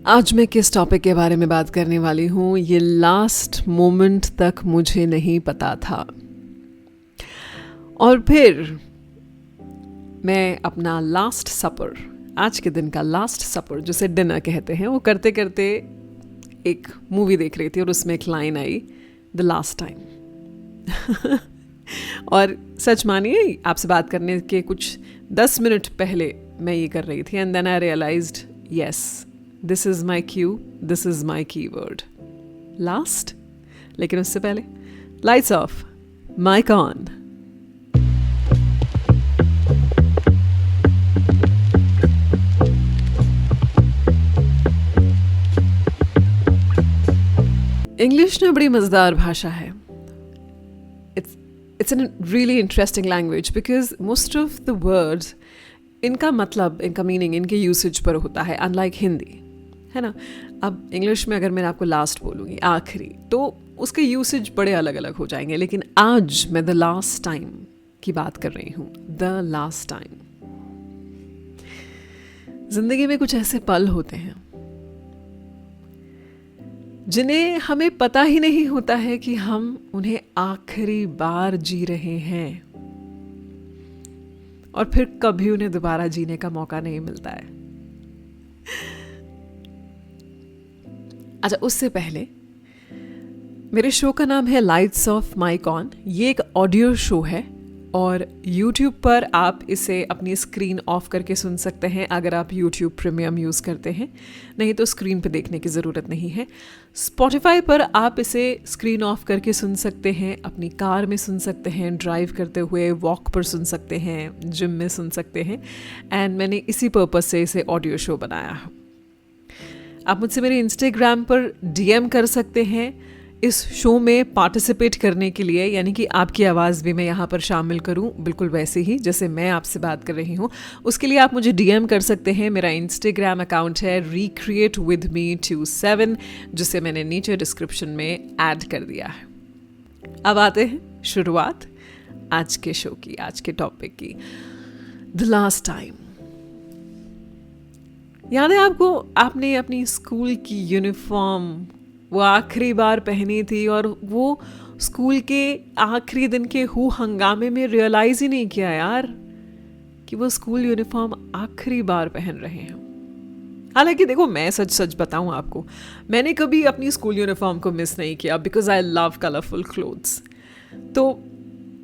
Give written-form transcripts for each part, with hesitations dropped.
आज मैं किस टॉपिक के बारे में बात करने वाली हूँ, ये लास्ट मोमेंट तक मुझे नहीं पता था। और फिर मैं अपना लास्ट सपर, आज के दिन का लास्ट सपर जिसे डिनर कहते हैं, वो करते करते एक मूवी देख रही थी और उसमें एक line I, the last time. और सच मानिए, आपसे बात करने के कुछ 10 मिनट पहले मैं ये कर रही थी, and then I realised, yes, this is my cue, this is my keyword, last. लेकिन उससे पहले lights off, mic on. English ना बड़ी मज़ेदार भाषा है। It's an really interesting language because most of the words, इनका मतलब, इनका मीनिंग इनके यूसेज पर होता है, अनलाइक हिंदी, है ना। अब इंग्लिश में अगर मैं आपको लास्ट बोलूँगी, आखिरी, तो उसके यूसेज बड़े अलग अलग हो जाएंगे। लेकिन आज मैं द लास्ट टाइम की बात कर रही हूँ, द लास्ट टाइम। जिंदगी में कुछ ऐसे पल होते हैं जिन्हें हमें पता ही नहीं होता है कि हम उन्हें आखिरी बार जी रहे हैं, और फिर कभी उन्हें दोबारा जीने का मौका नहीं मिलता है। अच्छा, उससे पहले मेरे शो का नाम है लाइट्स ऑफ माइक ऑन। ये एक ऑडियो शो है और YouTube पर आप इसे अपनी स्क्रीन ऑफ करके सुन सकते हैं अगर आप YouTube प्रीमियम यूज़ करते हैं, नहीं तो स्क्रीन पर देखने की ज़रूरत नहीं है। Spotify पर आप इसे स्क्रीन ऑफ करके सुन सकते हैं, अपनी कार में सुन सकते हैं, ड्राइव करते हुए, वॉक पर सुन सकते हैं, जिम में सुन सकते हैं। एंड मैंने इसी पर्पज़ से इसे ऑडियो शो बनाया है। आप मुझसे मेरे Instagram पर DM कर सकते हैं इस शो में पार्टिसिपेट करने के लिए, यानी कि आपकी आवाज़ भी मैं यहाँ पर शामिल करूँ, बिल्कुल वैसे ही जैसे मैं आपसे बात कर रही हूँ। उसके लिए आप मुझे DM कर सकते हैं। मेरा Instagram अकाउंट है recreatewithme27, जिसे मैंने नीचे डिस्क्रिप्शन में ऐड कर दिया है। अब आते हैं शुरुआत आज के शो की, आज के टॉपिक की, द लास्ट टाइम। याद है आपको, आपने अपनी स्कूल की यूनिफॉर्म वो आखिरी बार पहनी थी और वो स्कूल के आखिरी दिन के हंगामे में रियलाइज़ ही नहीं किया यार कि वो स्कूल यूनिफॉर्म आखिरी बार पहन रहे हैं। हालांकि देखो, मैं सच सच बताऊं आपको, मैंने कभी अपनी स्कूल यूनिफॉर्म को मिस नहीं किया because I love colourful clothes. तो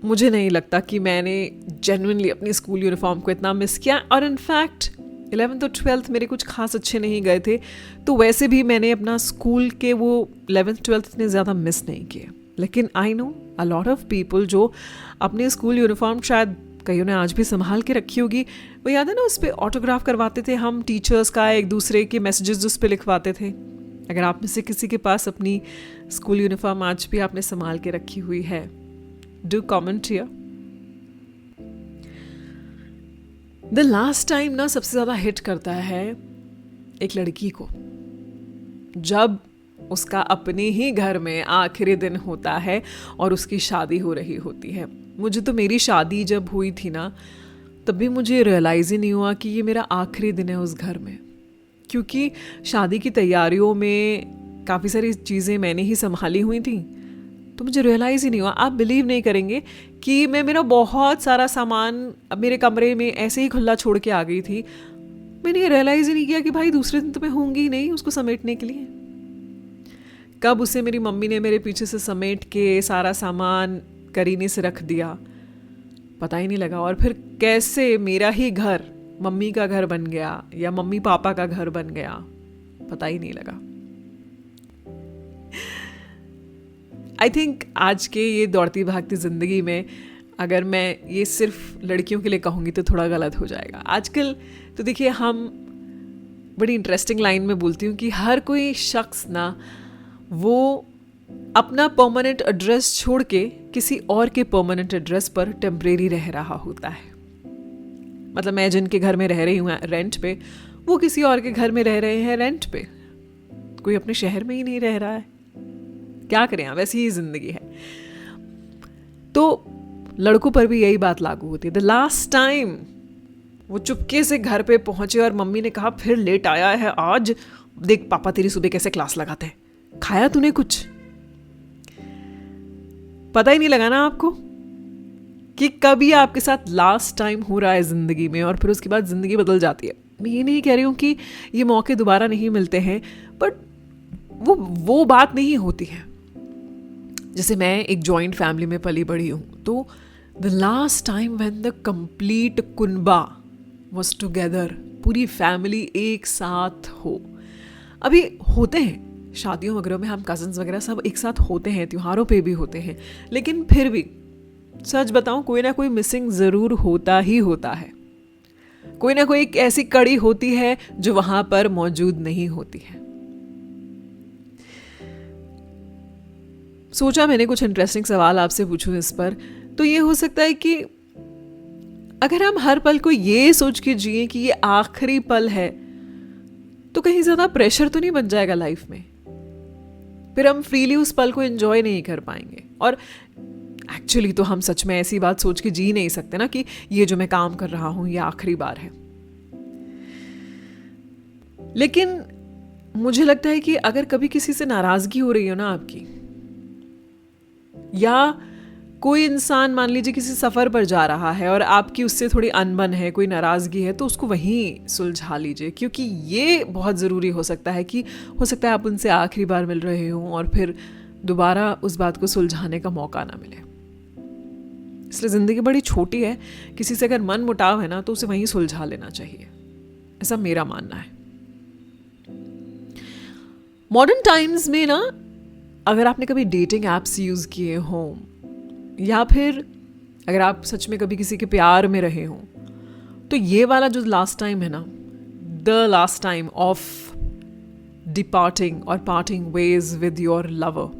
मुझे नहीं लगता कि मैंने जेन्युइनली अपनी स्कूल यूनिफॉर्म को इतना मिस किया। और इनफैक्ट 11th और 12th मेरे कुछ खास अच्छे नहीं गए थे, तो वैसे भी मैंने अपना स्कूल के वो 11th 12th इतने ज़्यादा मिस नहीं किए। लेकिन I know a lot of people जो अपने स्कूल यूनिफॉर्म शायद कईयों ने आज भी संभाल के रखी होगी। वो याद है ना, उस पर ऑटोग्राफ करवाते थे हम टीचर्स का, एक दूसरे के मैसेजेस उस पर लिखवाते थे। अगर आप में से किसी के पास अपनी स्कूल यूनिफॉर्म आज भी आपने संभाल के रखी हुई है, do comment here. The last time ना सबसे ज़्यादा हिट करता है एक लड़की को जब उसका अपने ही घर में आखिरी दिन होता है और उसकी शादी हो रही होती है। मुझे तो मेरी शादी जब हुई थी ना, तब भी मुझे रियलाइज़ ही नहीं हुआ कि ये मेरा आखिरी दिन है उस घर में, क्योंकि शादी की तैयारियों में काफ़ी सारी चीज़ें मैंने ही संभाली हुई थी, तो मुझे रियलाइज़ ही नहीं हुआ। आप बिलीव नहीं करेंगे कि मैं मेरा बहुत सारा सामान मेरे कमरे में ऐसे ही खुला छोड़ के आ गई थी। मैंने ये रियलाइज़ ही नहीं किया कि भाई दूसरे दिन तो मैं होंगी ही नहीं उसको समेटने के लिए। कब उसे मेरी मम्मी ने मेरे पीछे से समेट के सारा सामान करीने से रख दिया, पता ही नहीं लगा। और फिर कैसे मेरा ही घर मम्मी का घर बन गया या मम्मी पापा का घर बन गया, पता ही नहीं लगा। आई थिंक आज के ये दौड़ती भागती ज़िंदगी में अगर मैं ये सिर्फ लड़कियों के लिए कहूँगी तो थोड़ा गलत हो जाएगा। आजकल तो देखिए, हम बड़ी इंटरेस्टिंग लाइन में बोलती हूँ कि हर कोई शख्स ना वो अपना परमानेंट एड्रेस छोड़ के किसी और के परमानेंट एड्रेस पर टेम्परेरी रह रहा होता है। मतलब मैं जिनके घर में रह रही हूँ रेंट पे, वो किसी और के घर में रह रहे हैं रेंट पे, कोई अपने शहर में ही नहीं रह रहा है। क्या करें, वैसी ही जिंदगी है। तो लड़कों पर भी यही बात लागू होती है। द लास्ट टाइम वो चुपके से घर पे पहुंचे और मम्मी ने कहा फिर लेट आया है आज, देख पापा तेरी सुबह कैसे क्लास लगाते हैं, खाया तूने कुछ? पता ही नहीं लगा ना आपको कि कभी आपके साथ लास्ट टाइम हो रहा है ज़िंदगी में, और फिर उसके बाद ज़िंदगी बदल जाती है। मैं ये नहीं कह रही हूँ कि ये मौके दोबारा नहीं मिलते हैं, बट वो बात नहीं होती है। जैसे मैं एक जॉइंट फैमिली में पली बड़ी हूँ, तो the last time when the complete कुनबा वॉज टुगेदर, पूरी फैमिली एक साथ हो, अभी होते हैं शादियों वगैरह में हम कज़न्स वगैरह सब एक साथ होते हैं, त्योहारों पे भी होते हैं, लेकिन फिर भी सच बताऊं कोई ना कोई मिसिंग ज़रूर होता ही होता है। कोई ना कोई एक ऐसी कड़ी होती है जो वहां पर मौजूद नहीं होती है। सोचा मैंने कुछ इंटरेस्टिंग सवाल आपसे पूछूं इस पर। तो ये हो सकता है कि अगर हम हर पल को ये सोच के जिए कि ये आखिरी पल है, तो कहीं ज़्यादा प्रेशर तो नहीं बन जाएगा लाइफ में, फिर हम फ्रीली उस पल को एंजॉय नहीं कर पाएंगे। और एक्चुअली तो हम सच में ऐसी बात सोच के जी नहीं सकते ना कि ये जो मैं काम कर रहा हूं ये आखिरी बार है। लेकिन मुझे लगता है कि अगर कभी किसी से नाराजगी हो रही हो ना आपकी, या कोई इंसान मान लीजिए किसी सफ़र पर जा रहा है और आपकी उससे थोड़ी अनबन है, कोई नाराज़गी है, तो उसको वहीं सुलझा लीजिए, क्योंकि ये बहुत ज़रूरी हो सकता है कि हो सकता है आप उनसे आखिरी बार मिल रहे हों और फिर दोबारा उस बात को सुलझाने का मौका ना मिले। इसलिए ज़िंदगी बड़ी छोटी है, किसी से अगर मन मुटाव है ना तो उसे वहीं सुलझा लेना चाहिए, ऐसा मेरा मानना है। मॉडर्न टाइम्स में ना अगर आपने कभी डेटिंग एप्स यूज़ किए हों, या फिर अगर आप सच में कभी किसी के प्यार में रहे हों, तो ये वाला जो लास्ट टाइम है ना, the last time of departing और parting ways with your lover,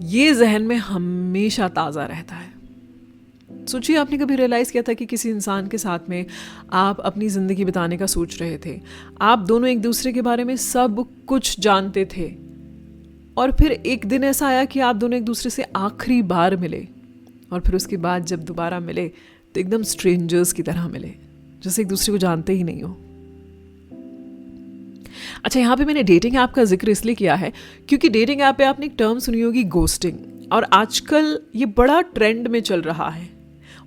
ये जहन में हमेशा ताज़ा रहता है। सोचिए आपने कभी रियलाइज़ किया था कि किसी इंसान के साथ में आप अपनी ज़िंदगी बिताने का सोच रहे थे, आप दोनों एक दूसरे के बारे में सब कुछ जानते थे, और फिर एक दिन ऐसा आया कि आप दोनों एक दूसरे से आखिरी बार मिले, और फिर उसके बाद जब दोबारा मिले तो एकदम स्ट्रेंजर्स की तरह मिले, जैसे एक दूसरे को जानते ही नहीं हो। अच्छा, यहाँ पे मैंने डेटिंग ऐप का जिक्र इसलिए किया है क्योंकि डेटिंग ऐप पे आपने एक टर्म सुनी होगी, गोस्टिंग, और आजकल ये बड़ा ट्रेंड में चल रहा है।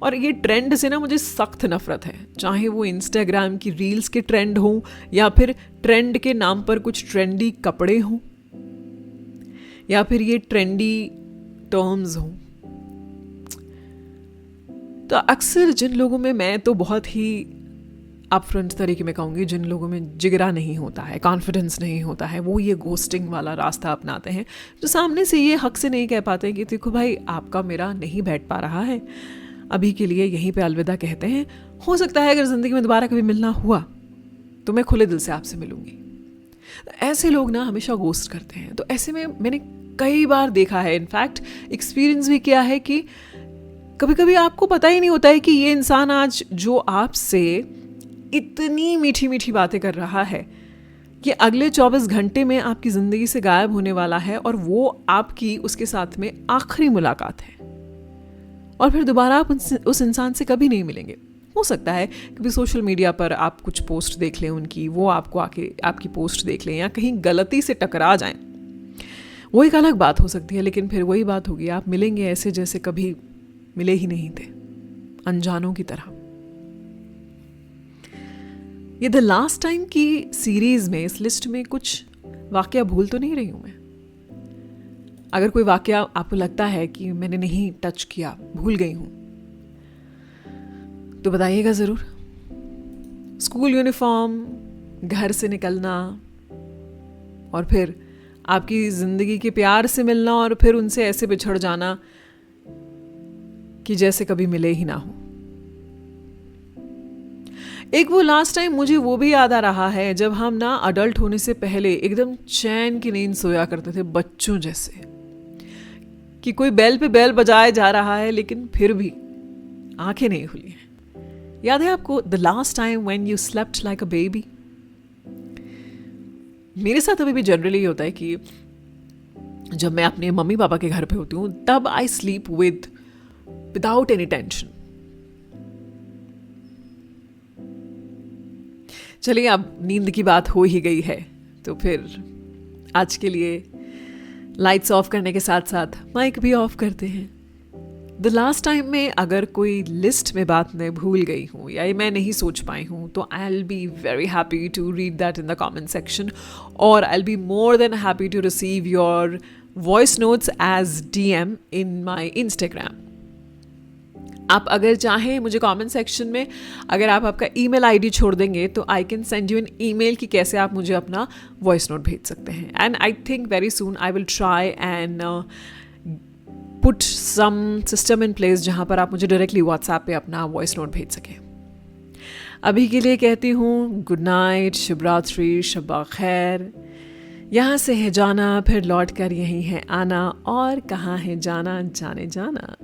और ये ट्रेंड से ना मुझे सख्त नफरत है, चाहे वो इंस्टाग्राम की रील्स के ट्रेंड हों या फिर ट्रेंड के नाम पर कुछ ट्रेंडी कपड़े हों, या फिर ये ट्रेंडी टर्म्स हों। तो अक्सर जिन लोगों में, मैं तो बहुत ही अपफ्रंट तरीके में कहूँगी, जिन लोगों में जिगरा नहीं होता है, कॉन्फिडेंस नहीं होता है, वो ये गोस्टिंग वाला रास्ता अपनाते हैं, जो सामने से ये हक से नहीं कह पाते कि देखो भाई आपका मेरा नहीं बैठ पा रहा है, अभी के लिए यहीं पे अलविदा कहते हैं, हो सकता है अगर ज़िंदगी में दोबारा कभी मिलना हुआ तो मैं खुले दिल से आपसे मिलूंगी। ऐसे लोग ना हमेशा गोस्ट करते हैं। तो ऐसे में मैंने कई बार देखा है, इनफैक्ट एक्सपीरियंस भी किया है कि कभी कभी आपको पता ही नहीं होता है कि ये इंसान आज जो आपसे इतनी मीठी मीठी बातें कर रहा है, ये अगले 24 घंटे में आपकी ज़िंदगी से गायब होने वाला है, और वो आपकी उसके साथ में आखिरी मुलाकात है, और फिर दोबारा आप उस इंसान से कभी नहीं मिलेंगे। हो सकता है कभी सोशल मीडिया पर आप कुछ पोस्ट देख लें उनकी, वो आपको आके आपकी पोस्ट देख लें, या कहीं गलती से टकरा जाएं, वो एक अलग बात हो सकती है। लेकिन फिर वही बात होगी, आप मिलेंगे ऐसे जैसे कभी मिले ही नहीं थे, अनजानों की तरह। ये द लास्ट टाइम की सीरीज में, इस लिस्ट में कुछ वाकया भूल तो नहीं रही हूं मैं? अगर कोई वाकया आपको लगता है कि मैंने नहीं टच किया, भूल गई हूं, तो बताइएगा ज़रूर। स्कूल यूनिफॉर्म, घर से निकलना, और फिर आपकी ज़िंदगी के प्यार से मिलना, और फिर उनसे ऐसे बिछड़ जाना कि जैसे कभी मिले ही ना हो। एक वो लास्ट टाइम मुझे वो भी याद आ रहा है जब हम ना अडल्ट होने से पहले एकदम चैन की नींद सोया करते थे, बच्चों जैसे, कि कोई बेल पे बेल बजाया जा रहा है लेकिन फिर भी आंखें नहीं खुली हैं। याद है आपको the last time when you slept like a baby? मेरे साथ अभी भी जनरली होता है कि जब मैं अपने मम्मी पापा के घर पे होती हूँ तब I sleep without any tension. चलिए, अब नींद की बात हो ही गई है तो फिर आज के लिए लाइट्स ऑफ करने के साथ साथ माइक भी ऑफ करते हैं। द लास्ट टाइम में अगर कोई लिस्ट में बात मैं भूल गई हूँ या ये मैं नहीं सोच पाई हूँ तो I will be very happy to read that in the comment section, और I will be more than happy to receive your voice notes as DM in my Instagram. आप अगर चाहें मुझे कमेंट सेक्शन में अगर आप आपका ईमेल आईडी छोड़ देंगे तो I can send you an email कि कैसे आप मुझे अपना वॉइस नोट भेज सकते हैं। And I think very soon I will try and put some system in place जहाँ पर आप मुझे डायरेक्टली व्हाट्सएप पे अपना वॉइस नोट भेज सकें। अभी के लिए कहती हूँ गुड नाइट, शुभ रात्रि, शब्बा खैर। यहाँ से है जाना फिर लौट कर यहीं है आना, और कहाँ है जाना जाने जाना।